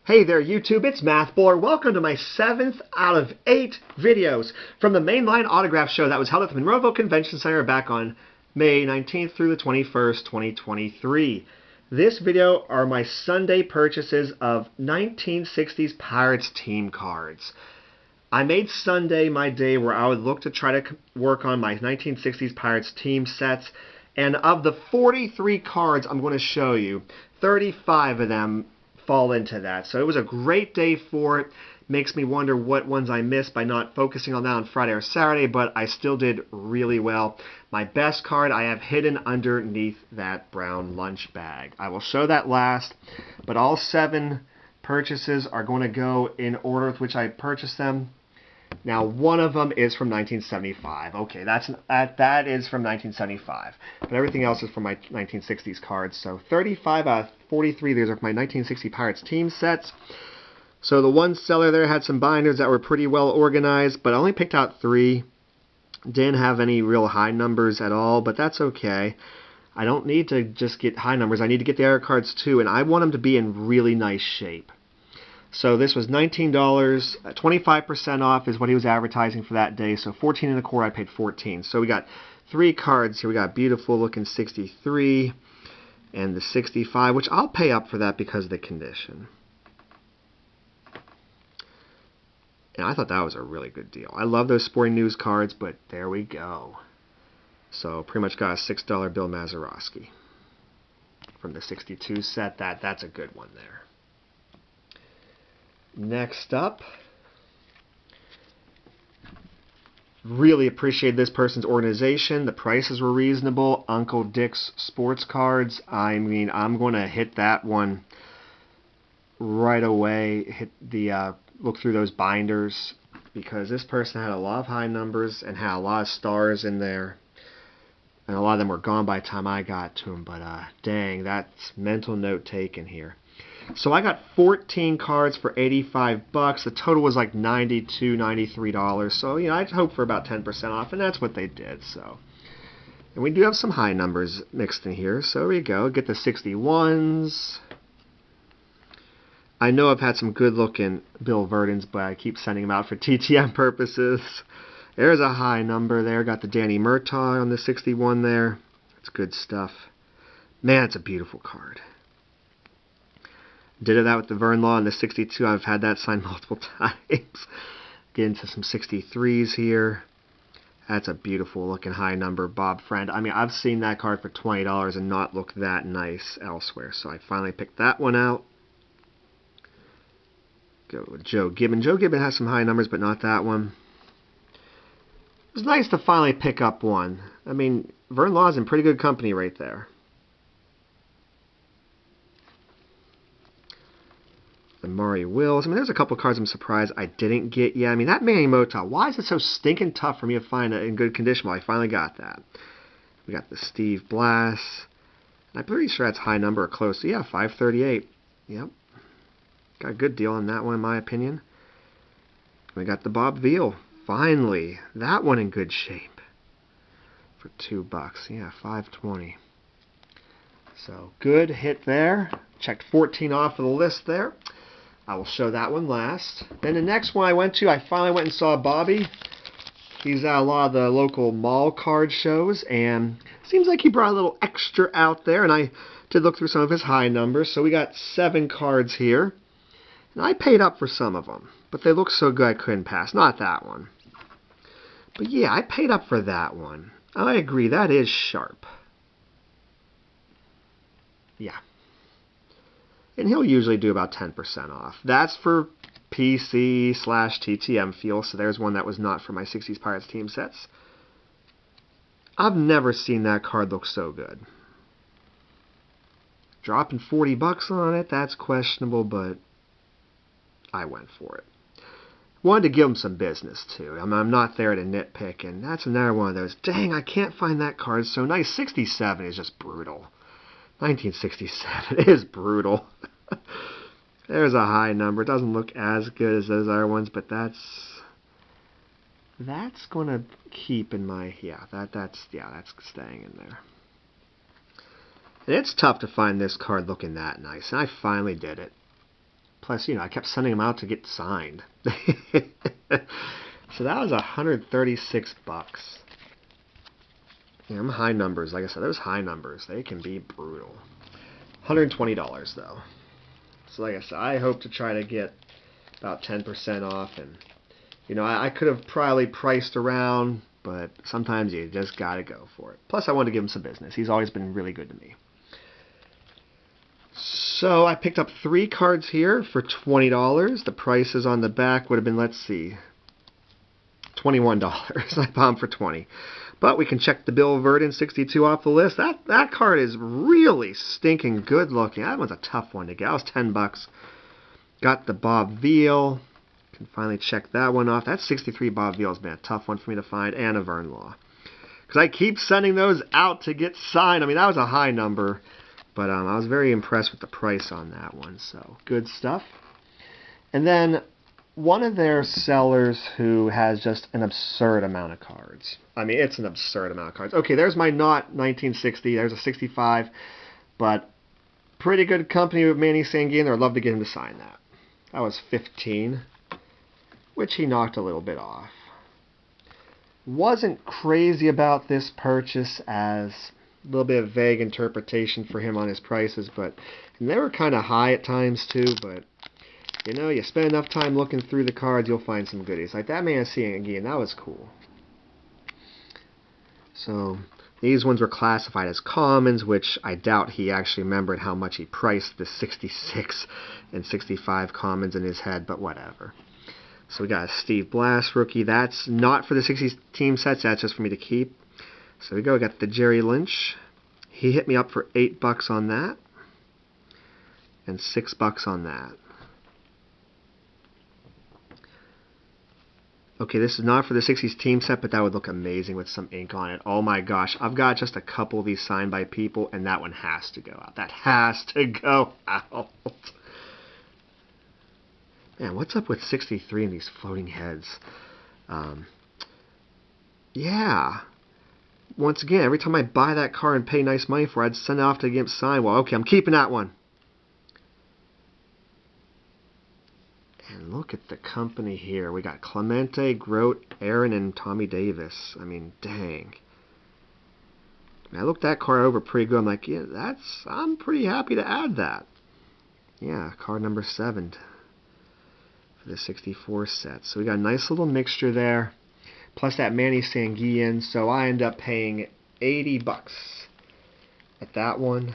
Hey there YouTube, it's MathBuller. Welcome to my 7th out of 8 videos from the Mainline Autograph Show that was held at the Monroeville Convention Center back on May 19th through the 21st, 2023. This video are my Sunday purchases of 1960s Pirates team cards. I made Sunday my day where I would look to try to work on my 1960s Pirates team sets, and of the 43 cards I'm going to show you, 35 of them fall into that. So it was a great day for it. Makes me wonder what ones I missed by not focusing on that on Friday or Saturday, but I still did really well. My best card I have hidden underneath that brown lunch bag. I will show that last, but all 7 purchases are going to go in order with which I purchased them. Now, one of them is from 1975. Okay, that is from 1975. But everything else is from my 1960s cards. So 35 out of 43, these are my 1960 Pirates team sets. So the one seller there had some binders that were pretty well organized, but I only picked out 3. Didn't have any real high numbers at all, but that's okay. I don't need to just get high numbers. I need to get the error cards too, and I want them to be in really nice shape. So this was $19, 25% off is what he was advertising for that day. So $14.25, I paid $14. So we got 3 cards here. We got beautiful looking 63 and the 65, which I'll pay up for that because of the condition. And I thought that was a really good deal. I love those Sporting News cards, but there we go. So pretty much got a $6 Bill Mazeroski from the 62 set. That's a good one there. Next up, really appreciate this person's organization. The prices were reasonable. Uncle Dick's Sports Cards. I mean, I'm going to hit that one right away. Look through those binders because this person had a lot of high numbers and had a lot of stars in there. And a lot of them were gone by the time I got to them. But dang, that's mental note taken here. So I got 14 cards for $85. The total was like $92, $93. So, you know, I'd hope for about 10% off, and that's what they did. So, and we do have some high numbers mixed in here. So here we go. Get the 61s. I know I've had some good-looking Bill Verdens, but I keep sending them out for TTM purposes. There's a high number there. Got the Danny Murtaugh on the 61 there. That's good stuff. Man, it's a beautiful card. Did that with the Vern Law and the 62. I've had that signed multiple times. Get into some 63s here. That's a beautiful looking high number. Bob Friend. I mean, I've seen that card for $20 and not look that nice elsewhere. So I finally picked that one out. Go with Joe Gibbon. Joe Gibbon has some high numbers, but not that one. It was nice to finally pick up one. I mean, Vern Law's in pretty good company right there. And Maury Wills. I mean, there's a couple cards I'm surprised I didn't get yet. I mean, that Manny Mota, why is it so stinking tough for me to find it in good condition? Well, I finally got that. We got the Steve Blass. I'm pretty sure that's high number or close. So, yeah, 538. Yep. Got a good deal on that one, in my opinion. We got the Bob Veal. Finally. That one in good shape. For $2. Yeah, 520. So, good hit there. Checked 14 off of the list there. I will show that one last. Then the next one I went to, I finally went and saw Bobby. He's at a lot of the local mall card shows, and seems like he brought a little extra out there, and I did look through some of his high numbers. So we got 7 cards here, and I paid up for some of them, but they look so good I couldn't pass. Not that one. But yeah, I paid up for that one. I agree, that is sharp. Yeah. And he'll usually do about 10% off. That's for PC/TTM feel, so there's one that was not for my 60s Pirates team sets. I've never seen that card look so good. Dropping $40 on it, that's questionable, but I went for it. Wanted to give him some business, too. I'm not there to nitpick, and that's another one of those, dang, I can't find that card so nice. 67 is just brutal. 1967 is brutal. There's a high number. It doesn't look as good as those other ones, but that's going to keep in my, that's staying in there. And it's tough to find this card looking that nice, and I finally did it. Plus, you know, I kept sending them out to get signed. So that was 136 bucks. Yeah, I'm high numbers. Like I said, those high numbers, they can be brutal. $120 though. So like I said, I hope to try to get about 10% off. And, you know, I could have probably priced around, but sometimes you just got to go for it. Plus, I wanted to give him some business. He's always been really good to me. So I picked up 3 cards here for $20. The prices on the back would have been, let's see, $21. I bought them for $20. But we can check the Bill Verdon 62 off the list. That card is really stinking good looking. That one's a tough one to get. That was $10. Got the Bob Veal. Can finally check that one off. That 63 Bob Veal has been a tough one for me to find. And a Vern Law. Because I keep sending those out to get signed. I mean, that was a high number. But I was very impressed with the price on that one. So, good stuff. And then one of their sellers who has just an absurd amount of cards. I mean, it's an absurd amount of cards. Okay, there's my not 1960. There's a 65. But pretty good company with Manny Sanguin there. I'd love to get him to sign that. That was 15, which he knocked a little bit off. Wasn't crazy about this purchase, as a little bit of vague interpretation for him on his prices, but they were kind of high at times too. But you know, you spend enough time looking through the cards, you'll find some goodies. Like that man seeing again, that was cool. So these ones were classified as commons, which I doubt he actually remembered how much he priced the 66 and 65 commons in his head, but whatever. So we got a Steve Blass rookie. That's not for the 60 team sets, that's just for me to keep. So we got the Jerry Lynch. He hit me up for $8 on that. And $6 on that. Okay, this is not for the 60s team set, but that would look amazing with some ink on it. Oh my gosh, I've got just a couple of these signed by people, and that one has to go out. That has to go out. Man, what's up with 63 and these floating heads? Yeah. Once again, every time I buy that car and pay nice money for it, I'd send it off to get signed. Well, okay, I'm keeping that one. And look at the company here. We got Clemente, Grote, Aaron, and Tommy Davis. I mean, dang. I looked that card over pretty good. I'm like, yeah, I'm pretty happy to add that. Yeah, card number 7 for the 64 set. So we got a nice little mixture there. Plus that Manny Sanguin, so I end up paying $80 at that one.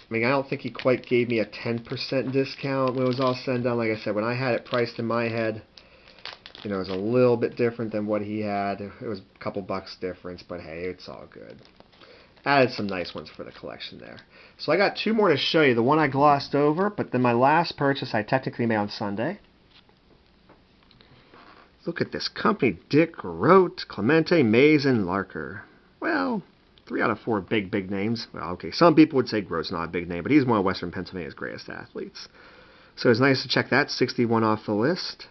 I mean, I don't think he quite gave me a 10% discount when it was all said and done. Like I said, when I had it priced in my head, you know, it was a little bit different than what he had. It was a couple bucks difference, but hey, it's all good. Added some nice ones for the collection there. So I got 2 more to show you. The one I glossed over, but then my last purchase I technically made on Sunday. Look at this company. Dick, Rote, Clemente, Mays, and Larker. Well, 3 out of 4 big names. Well, okay, some people would say Grote's not a big name, but he's one of Western Pennsylvania's greatest athletes. So it's nice to check that 61 off the list.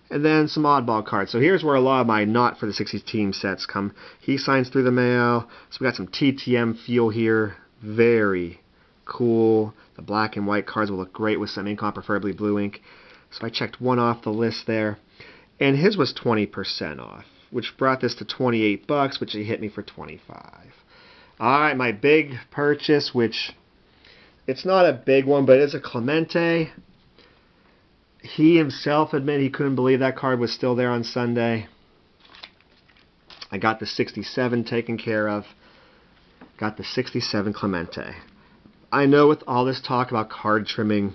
And then some oddball cards. So here's where a lot of my not for the 60s team sets come. He signs through the mail. So we got some TTM feel here. Very cool. The black and white cards will look great with some ink on, preferably blue ink. So I checked one off the list there. And his was 20% off, which brought this to $28, which he hit me for $25. Alright, my big purchase, which it's not a big one, but it's a Clemente. He himself admitted he couldn't believe that card was still there on Sunday. I got the 67 taken care of. Got the 67 Clemente. I know with all this talk about card trimming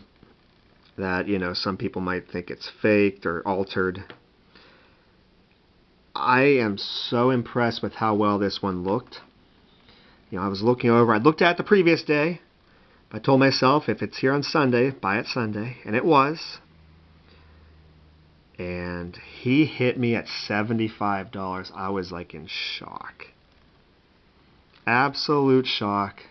that, you know, some people might think it's faked or altered. I am so impressed with how well this one looked. You know, I was looking over. I looked at it the previous day. I told myself, if it's here on Sunday, buy it Sunday. And it was. And he hit me at $75. I was like in shock. Absolute shock.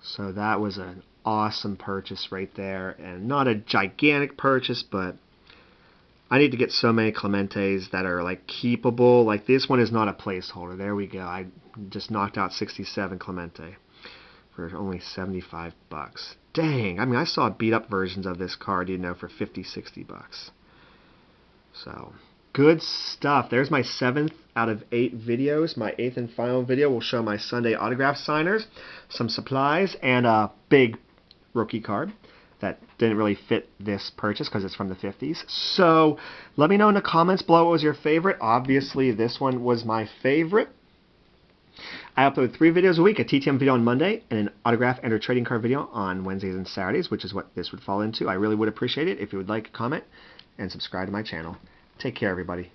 So that was an awesome purchase right there. And not a gigantic purchase, but I need to get so many Clementes that are like keepable. Like this one is not a placeholder. There we go. I just knocked out 67 Clemente for only 75 bucks. Dang. I mean, I saw beat up versions of this card, you know, for 50, 60 bucks. So, good stuff. There's my 7th out of 8 videos. My 8th and final video will show my Sunday autograph signers, some supplies, and a big rookie card that didn't really fit this purchase because it's from the 50s. So let me know in the comments below what was your favorite. Obviously, this one was my favorite. I upload 3 videos a week, a TTM video on Monday and an autograph and or trading card video on Wednesdays and Saturdays, which is what this would fall into. I really would appreciate it if you would like, comment, and subscribe to my channel. Take care, everybody.